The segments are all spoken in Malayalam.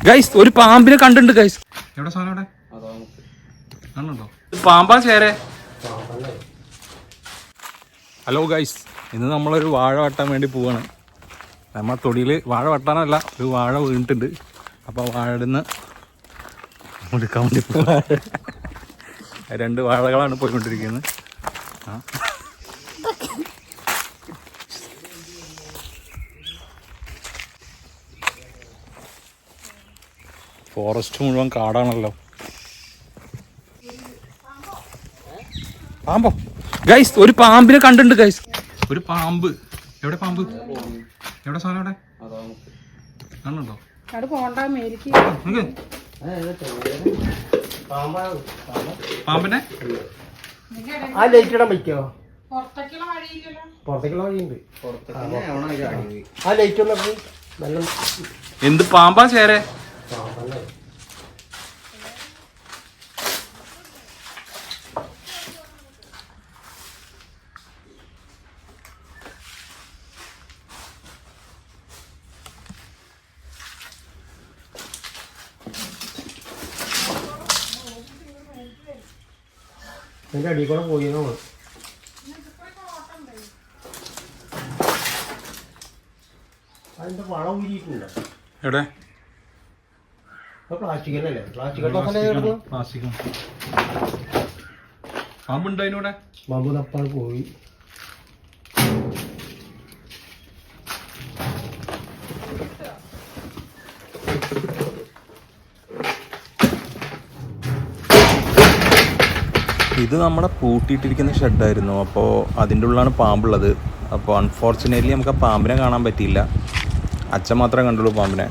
ഗൈസ് ഒരു പാമ്പിനെ കണ്ടിട്ടുണ്ട് ഗൈസ്. എവിടെ സാധനം അവിടെ കാണുന്നുണ്ടോ? പാമ്പാ ചേരെ? ഹലോ ഗൈസ്, ഇന്ന് നമ്മളൊരു വാഴ വെട്ടാൻ വേണ്ടി പോവാണ്. നമ്മൾ തൊടിയിൽ വാഴ വെട്ടാനല്ല, ഒരു വാഴ വീണിട്ടുണ്ട്. അപ്പോൾ വാഴന്ന് എടുക്കാൻ വേണ്ടി പോവാ. 2 വാഴകളാണ് പോയിക്കൊണ്ടിരിക്കുന്നത്. ഫോറസ്റ്റ് മുഴുവൻ കാടാണല്ലോ. പാമ്പോ ഗൈസ്, ഒരു പാമ്പിനെ കണ്ടിട്ടുണ്ട് ഗൈസ്. ഒരു പാമ്പ്. എവിടെ പാമ്പ്? എവിടെ സാധനം അവിടെ കാണുന്നുണ്ടോ? പാമ്പിനെ ആ ലൈറ്റ് ഇടാൻ പറ്റോ? പുറത്തേക്കുള്ള വഴിയുണ്ട്. ആ ലൈറ്റ് ഒന്ന് നല്ല എന്ത് പാമ്പാ ചേരെ? അതിന്റെ അടിയിൽ കൂടെ പോയിരുന്നു. അതിന്റെ വളം ഊരിയിട്ടുണ്ടോ? എവിടെ? പ്ലാസ്റ്റിക് തന്നെയല്ലേ? പ്ലാസ്റ്റിക് പാമ്പുണ്ടോ അതിനൂടെ? പാമ്പ് തപ്പാണ് പോയി. ഇത് നമ്മുടെ പൂട്ടിയിട്ടിരിക്കുന്ന ഷെഡായിരുന്നു. അപ്പോൾ അതിൻ്റെ ഉള്ളിലാണ് പാമ്പുള്ളത്. അപ്പോൾ അൺഫോർച്ചുനേറ്റ്ലി നമുക്ക് ആ പാമ്പിനെ കാണാൻ പറ്റിയില്ല. അച്ഛൻ മാത്രമേ കണ്ടുള്ളൂ പാമ്പിനെ.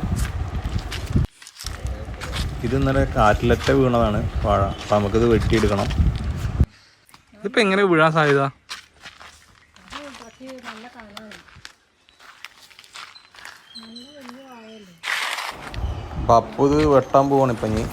ഇത് ഇന്നലെ കാറ്റിലറ്റ വീണതാണ് വാഴ. അപ്പം നമുക്കിത് വെട്ടിയെടുക്കണം. ഇതിപ്പോൾ എങ്ങനെ വീഴാൻ സാധ്യത? അപ്പം അപ്പോൾ ഇത് വെട്ടാൻ പോവാണ് ഇപ്പം. ഇനി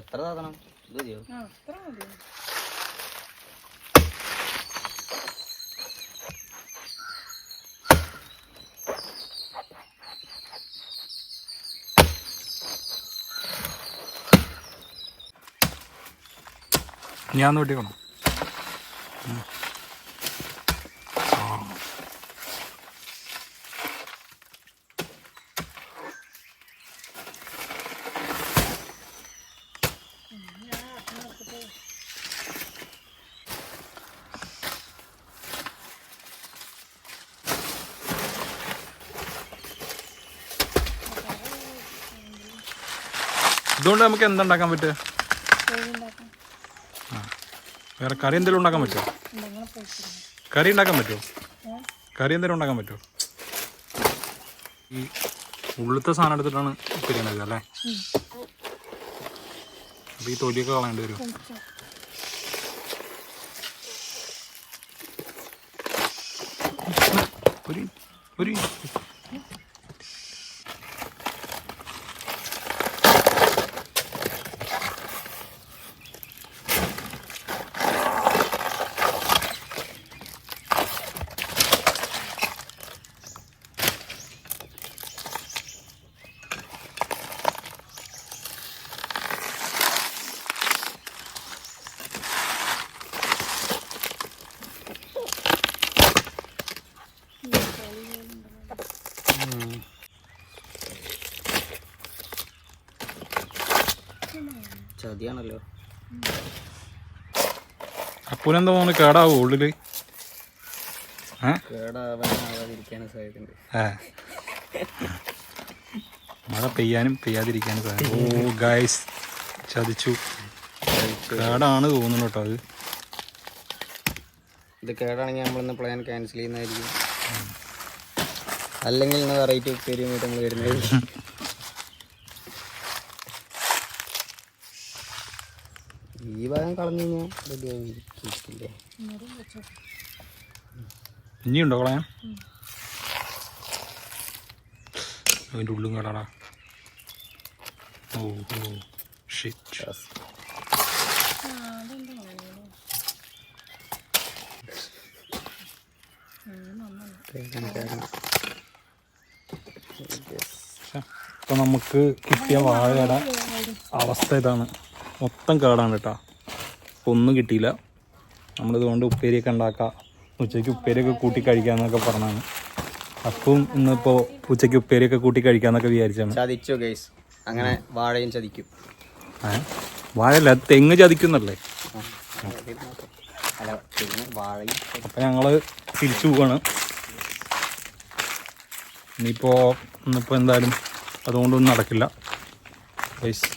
എത്ര സാധനം ഇത് മതിയോ? ഞാൻ വെട്ടിക്കണം. ഇതുകൊണ്ട് നമുക്ക് എന്തുണ്ടാക്കാൻ പറ്റുക? വേറെ കറി എന്തെങ്കിലും ഉണ്ടാക്കാൻ പറ്റുമോ? കറി ഉണ്ടാക്കാൻ പറ്റുമോ? കറി എന്തെങ്കിലും ഉണ്ടാക്കാൻ പറ്റുമോ? ഈ ഉള്ളിലത്തെ സാധനം എടുത്തിട്ടാണ് ഉപ്പേരി ഉണ്ടാക്കുക അല്ലേ? അപ്പോൾ ഈ തൊലിയൊക്കെ കളയേണ്ടി വരും. ഒരു ചതിയാണല്ലോ. അപ്പൂനെന്താ തോന്നുന്നു കേടാവോ ഉള്ളില്? കേടാവാതിരിക്കാനും സാധ്യതയുണ്ട്. മഴ പെയ്യാനും പെയ്യാതിരിക്കാനും സാധ്യത. ഓ ഗൈസ് ചതിച്ചു. കേടാണ് തോന്നുന്നു കേട്ടോ അത്. ഇത് കേടാണെങ്കിൽ നമ്മളിന്ന് പ്ലാൻ ക്യാൻസൽ ചെയ്യുന്നതായിരിക്കും. അല്ലെങ്കിൽ ഇന്ന് വെറൈറ്റി ഉപ്പേരിയുമായിട്ട് നമ്മൾ വരുന്നതായിരിക്കും. ഈ ഭാഗം കളഞ്ഞു കഴിഞ്ഞാൽ റെഡിയാവില്ലേ? ഇനിയുണ്ടോ കളയാൻ? അതിൻ്റെ ഉള്ളും കേടാടാ. ഓ ഓ ഷിറ്റ്. അപ്പോൾ നമുക്ക് കിട്ടിയ വാഴയുടെ അവസ്ഥ ഇതാണ്. മൊത്തം കേടാണ് കേട്ടോ. അപ്പോൾ ഒന്നും കിട്ടിയില്ല. നമ്മളിതുകൊണ്ട് ഉപ്പേരിയൊക്കെ ഉണ്ടാക്കാം, ഉച്ചയ്ക്ക് ഉപ്പേരിയൊക്കെ കൂട്ടി കഴിക്കാമെന്നൊക്കെ പറഞ്ഞാണ്. അപ്പം ഇന്നിപ്പോൾ ഉച്ചയ്ക്ക് ഉപ്പേരിയൊക്കെ കൂട്ടി കഴിക്കാമെന്നൊക്കെ വിചാരിച്ചാണ്. ചതിച്ചു ഗൈസ്. അങ്ങനെ വാഴയും ചതിക്കും. വാഴയല്ല, തെങ്ങ് ചതിക്കുന്നല്ലേ. അല്ല, വാഴയും. അപ്പം ഞങ്ങൾ തിരിച്ചു പോവാണ്. ഇന്നിപ്പോൾ എന്തായാലും അതുകൊണ്ടൊന്നും നടക്കില്ല ഗൈസ്.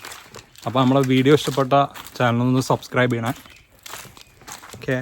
അപ്പോൾ നമ്മളെ വീഡിയോ ഇഷ്ടപ്പെട്ട ചാനലൊന്ന് സബ്സ്ക്രൈബ് ചെയ്യണേ. ഓക്കെ.